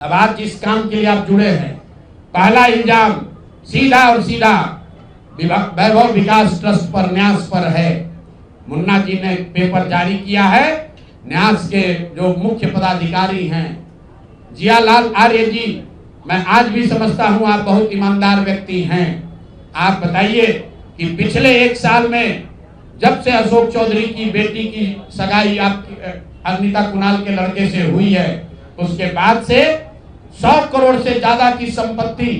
अब आज जिस काम के लिए आप जुड़े हैं, पहला इल्जाम सीधा और सीधा वैभव विकास ट्रस्ट पर, न्यास पर है। मुन्ना जी ने पेपर जारी किया है। न्यास के जो मुख्य पदाधिकारी हैं जियालाल आर्य जी, मैं आज भी समझता हूं आप बहुत ईमानदार व्यक्ति हैं। आप बताइए कि पिछले एक साल में जब से अशोक चौधरी की बेटी की सगाई आपकी अनीता कुणाल के लड़के से हुई है, उसके बाद से 100 करोड़ से ज्यादा की संपत्ति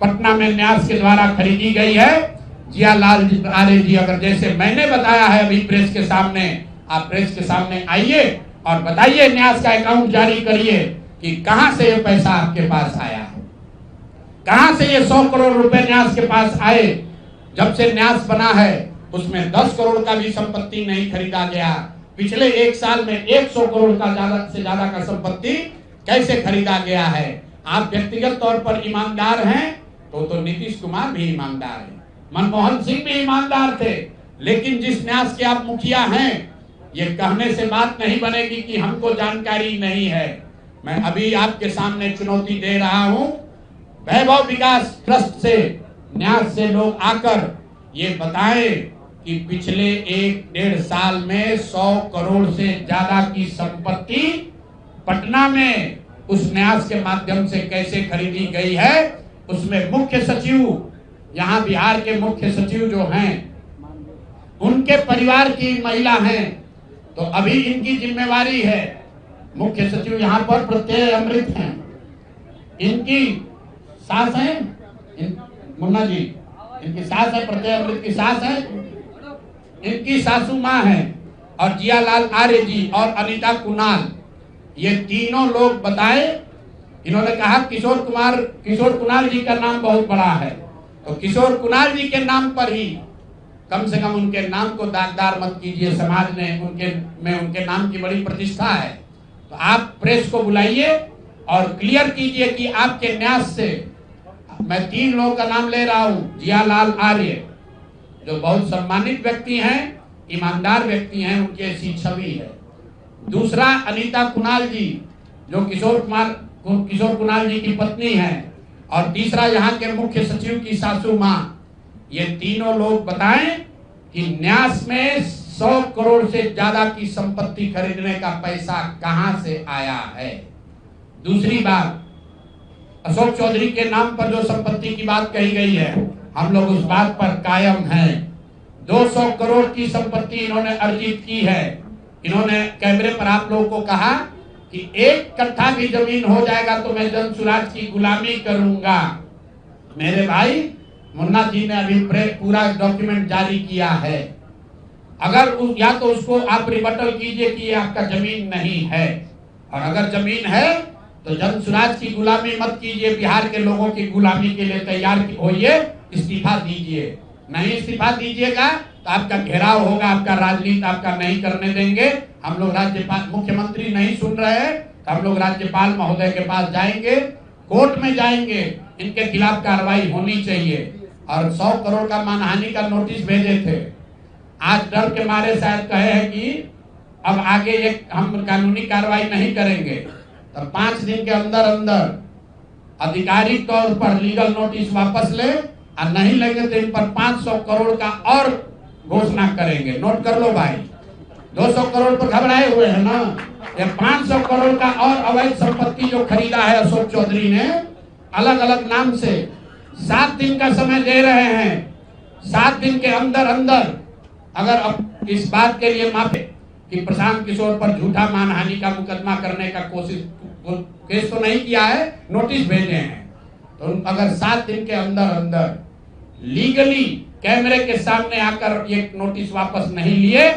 पटना में न्यास के द्वारा खरीदी गई है। जियालाल आर्य जी, अगर जैसे मैंने बताया है अभी प्रेस के सामने, आप प्रेस के सामने आइए और बताइए, न्यास का अकाउंट जारी करिए कि कहां से ये पैसा आपके पास आया है, कहां से ये 100 करोड़ रुपए न्यास के पास आए। जब से न्यास बना है उसमें 10 करोड़ का भी संपत्ति नहीं खरीदा गया। पिछले एक साल में 100 करोड़ का ज्यादा से ज्यादा का संपत्ति कैसे खरीदा गया है। आप व्यक्तिगत तौर पर ईमानदार हैं तो नीतीश कुमार भी ईमानदार है, मनमोहन सिंह भी ईमानदार थे, लेकिन जिस न्यास के आप मुखिया हैं, ये कहने से बात नहीं बनेगी कि हमको जानकारी नहीं है। मैं अभी आपके सामने चुनौती दे रहा हूं, वैभव विकास ट्रस्ट से, न्यास से लोग आकर ये बताएं कि पिछले 1-1.5 साल में 100 करोड़ से ज्यादा की संपत्ति पटना में उस न्यास के माध्यम से कैसे खरीदी गई है। उसमें मुख्य सचिव, यहाँ बिहार के मुख्य सचिव जो हैं, उनके परिवार की महिला हैं, तो अभी इनकी जिम्मेवारी है। मुख्य सचिव यहाँ पर प्रत्यय अमृत हैं, इनकी सास है मुन्ना जी, इनकी सास है, प्रत्यय अमृत की सास है, इनकी सासू माँ है, और जियालाल आर्य जी और अनीता कुणाल, ये तीनों लोग बताए। इन्होंने कहा किशोर कुणाल जी का नाम बहुत बड़ा है, तो किशोर कुणाल जी के नाम पर ही कम से कम उनके नाम को दागदार मत कीजिए। समाज ने उनके नाम की बड़ी प्रतिष्ठा है। तो आप प्रेस को बुलाइए और क्लियर कीजिए कि आपके न्यास से, मैं 3 लोगों का नाम ले रहा हूं, जियालाल आर्य जो बहुत सम्मानित व्यक्ति हैं, ईमानदार व्यक्ति हैं, उनकी ऐसी छवि है। दूसरा अनीता कुणाल जी जो किशोर कुणाल जी की पत्नी है, और तीसरा यहाँ के मुख्य सचिव की सासू माँ। ये तीनों लोग बताएं कि न्यास में 100 करोड़ से ज्यादा की संपत्ति खरीदने का पैसा कहां से आया है। दूसरी बात, अशोक चौधरी के नाम पर जो संपत्ति की बात कही गई है, हम लोग उस बात पर कायम हैं। 200 करोड़ की संपत्ति इन्होंने अर्जित की है। इन्होंने कैमरे पर आप लोगों को कहा कि 1 कट्ठा भी जमीन हो जाएगा तो मैं जनसुराज की गुलामी करूंगा। मेरे भाई, मुन्ना जी ने अभी पूरा डॉक्यूमेंट जारी किया है। अगर या तो उसको आप रिबटल कीजिए कि ये आपका जमीन नहीं है, और अगर जमीन है तो जनसुराज की गुलामी मत कीजिए, बिहार के लोगों की गुलामी के लिए तैयार होइए, इस्तीफा दीजिए। नहीं इस्तीफा दीजिएगा तो आपका घेराव होगा, आपका राजनीति आपका नहीं करने देंगे। हम लोग राज्यपाल, मुख्यमंत्री नहीं सुन रहे हैं तो हम लोग राज्यपाल महोदय के पास जाएंगे, कोर्ट में जाएंगे, इनके खिलाफ कार्रवाई होनी चाहिए। और 100 करोड़ का मानहानि का नोटिस भेजे थे, आज डर के मारे शायद कहे हैं कि अब आगे ये हम कानूनी कार्रवाई नहीं करेंगे, तो 5 दिन के अंदर अंदर आधिकारिक तौर पर लीगल नोटिस वापस ले, और नहीं लगे तो इन पर 500 करोड़ का और घोषणा करेंगे। नोट कर लो भाई, 200 करोड़ पर घबराए हुए हैं ना, ये 500 करोड़ का और अवैध संपत्ति जो खरीदा है अशोक चौधरी ने अलग अलग नाम से। 7 दिन का समय दे रहे हैं, 7 दिन के अंदर अंदर अगर अब इस बात के लिए माफी कि प्रशांत किशोर पर झूठा मानहानि का मुकदमा करने का केस तो नहीं किया है, नोटिस भेजे हैं, तो अगर 7 दिन के अंदर अंदर लीगली कैमरे के सामने आकर ये नोटिस वापस नहीं लिए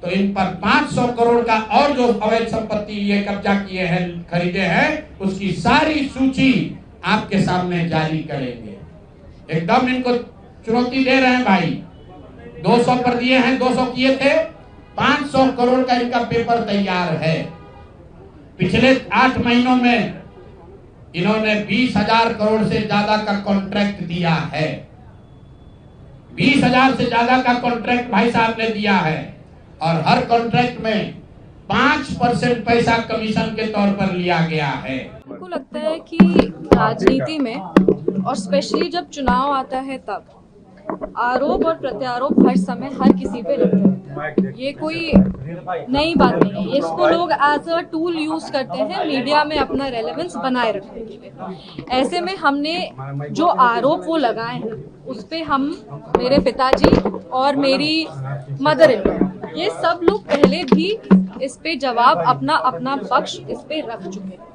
तो इन पर 500 करोड़ का और जो अवैध संपत्ति ये कब्जा किए हैं, खरीदे हैं, उसकी सारी सूची आपके सामने जारी करेंगे। एकदम इनको चुनौती दे रहे हैं भाई। 200 पर दिए हैं, 200 किए थे, 500 करोड़ का इनका पेपर तैयार है। पिछले 8 महीनों में इन्होंने 20,000 करोड़ से ज्यादा का कॉन्ट्रैक्ट दिया है। 20,000 से ज्यादा का कॉन्ट्रैक्ट भाई साहब ने दिया है, और हर कॉन्ट्रैक्ट में 5% पैसा कमीशन के तौर पर लिया गया है। को लगता है कि राजनीति में और स्पेशली जब चुनाव आता है तब आरोप और प्रत्यारोप हर समय हर किसी पे लगते रहते हैं। ये कोई नई बात नहीं है, इसको लोग एज अ टूल यूज करते हैं मीडिया में अपना रेलेवेंस बनाए रखने के लिए। ऐसे में हमने जो आरोप वो लगाए हैं उस पे हम, मेरे पिताजी और मेरी मदर इन लॉ, ये सब लोग पहले भी इस पे जवाब अपना अपना पक्ष इस पे रख चुके हैं।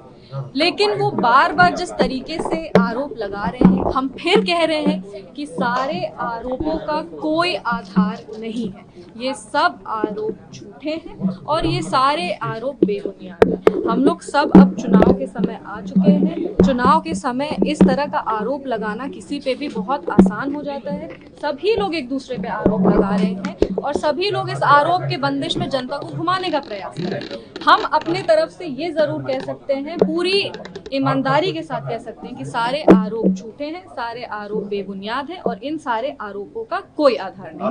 लेकिन वो बार बार जिस तरीके से आरोप लगा रहे हैं, हम फिर कह रहे हैं कि सारे आरोपों का कोई आधार नहीं है, ये सब आरोप झूठे हैं और ये सारे आरोप बेबुनियाद हैं। हम लोग सब अब चुनाव के समय आ चुके हैं। चुनाव के समय इस तरह का आरोप लगाना किसी पे भी बहुत आसान हो जाता है। सभी लोग एक दूसरे पे आरोप लगा रहे हैं और सभी लोग इस आरोप के बंदिश में जनता को घुमाने का प्रयास कर रहे हैं। हम अपने तरफ से ये जरूर कह सकते हैं, पूरी ईमानदारी के साथ कह सकते हैं कि सारे आरोप झूठे हैं, सारे आरोप बेबुनियाद हैं और इन सारे आरोपों का कोई आधार नहीं।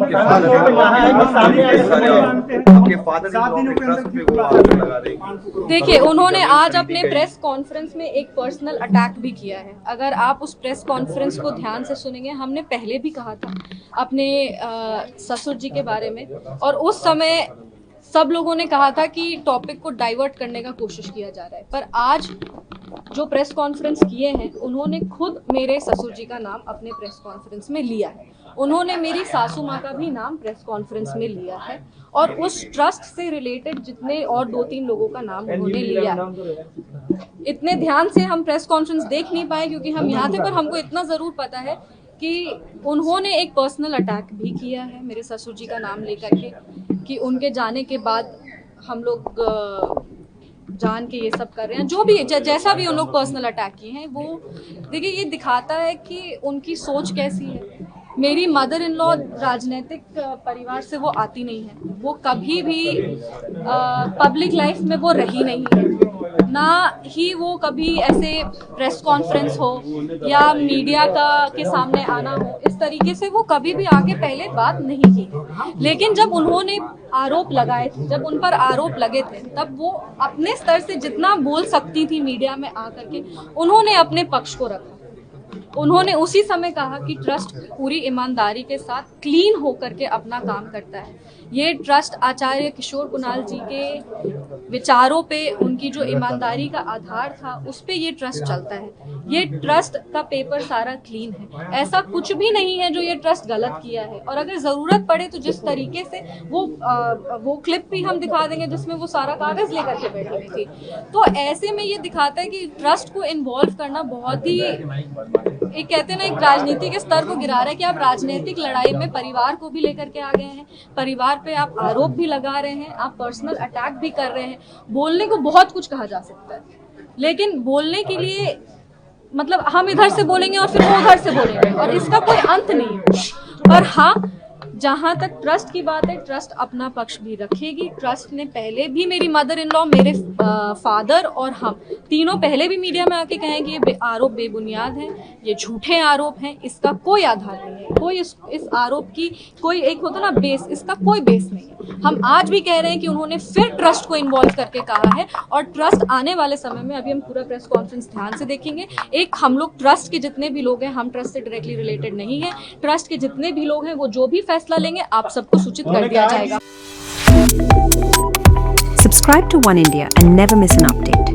देखिए, उन्होंने आज अपने प्रेस कॉन्फ्रेंस में एक पर्सनल अटैक भी किया है। अगर आप उस प्रेस कॉन्फ्रेंस को ध्यान से सुनेंगे, हमने पहले भी कहा था अपने ससुर जी के बारे में और उस समय सब लोगों ने कहा था कि टॉपिक को डाइवर्ट करने का कोशिश किया जा रहा है। पर आज जो प्रेस कॉन्फ्रेंस किए हैं, उन्होंने खुद मेरे ससुर जी का नाम अपने प्रेस कॉन्फ्रेंस में लिया है। उन्होंने मेरी सासू माँ का भी नाम प्रेस कॉन्फ्रेंस में लिया है और उस ट्रस्ट से रिलेटेड जितने और 2-3 लोगों का नाम उन्होंने लिया है। इतने ध्यान से हम प्रेस कॉन्फ्रेंस देख नहीं पाए क्योंकि हम यहाँ थे, पर हमको इतना ज़रूर पता है कि उन्होंने एक पर्सनल अटैक भी किया है मेरे ससुर जी का नाम लेकर के, कि उनके जाने के बाद हम लोग जान के ये सब कर रहे हैं। जो भी जैसा भी उन लोग पर्सनल अटैक किए हैं, वो देखिए ये दिखाता है कि उनकी सोच कैसी है। मेरी मदर इन लॉ राजनीतिक परिवार से वो आती नहीं है, वो कभी भी पब्लिक लाइफ में वो रही नहीं है, ना ही वो कभी ऐसे प्रेस कॉन्फ्रेंस हो या मीडिया के सामने आना हो, इस तरीके से वो कभी भी आके पहले बात नहीं की। लेकिन जब उन्होंने आरोप लगाए थे, जब उन पर आरोप लगे थे, तब वो अपने स्तर से जितना बोल सकती थी मीडिया में आकर के, उन्होंने अपने पक्ष को रखा। उन्होंने उसी समय कहा कि ट्रस्ट पूरी ईमानदारी के साथ क्लीन होकर के अपना काम करता है। ये ट्रस्ट आचार्य किशोर कुणाल जी के विचारों पे, उनकी जो ईमानदारी का आधार था, उस पे ये ट्रस्ट चलता है। ये ट्रस्ट का पेपर सारा क्लीन है, ऐसा कुछ भी नहीं है जो ये ट्रस्ट गलत किया है। और अगर ज़रूरत पड़े तो जिस तरीके से वो क्लिप भी हम दिखा देंगे जिसमें वो सारा कागज़ लेकर के बैठी हुई थी। तो ऐसे में ये दिखाता है कि ट्रस्ट को इन्वॉल्व करना बहुत ही, एक कहते हैं ना, एक राजनीति के स्तर को गिरा रहा है कि आप राजनीतिक लड़ाई में परिवार को भी लेकर के आ गए हैं, परिवार पे आप आरोप भी लगा रहे हैं, आप पर्सनल अटैक भी कर रहे हैं। बोलने को बहुत कुछ कहा जा सकता है, लेकिन बोलने के लिए मतलब हम इधर से बोलेंगे और फिर वो उधर से बोलेंगे और इसका कोई अंत नहीं है। पर हाँ, जहाँ तक ट्रस्ट की बात है, ट्रस्ट अपना पक्ष भी रखेगी। ट्रस्ट ने पहले भी, मेरी मदर इन लॉ, मेरे फादर और हम तीनों पहले भी मीडिया में आके कहें कि ये आरोप बेबुनियाद हैं, ये झूठे आरोप हैं, इसका कोई आधार नहीं है, कोई इस आरोप की कोई, एक होता ना बेस, इसका कोई बेस नहीं है। हम आज भी कह रहे हैं कि उन्होंने फिर ट्रस्ट को इन्वॉल्व करके कहा है और ट्रस्ट आने वाले समय में, अभी हम पूरा प्रेस कॉन्फ्रेंस ध्यान से देखेंगे, एक हम लोग ट्रस्ट के जितने भी लोग हैं, हम ट्रस्ट से डायरेक्टली रिलेटेड नहीं है, ट्रस्ट के जितने भी लोग हैं वो जो भी फैसला लेंगे आप सबको सूचित कर दिया जाएगा। Subscribe to One India and never miss an update.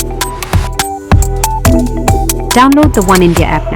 Download the One India app now.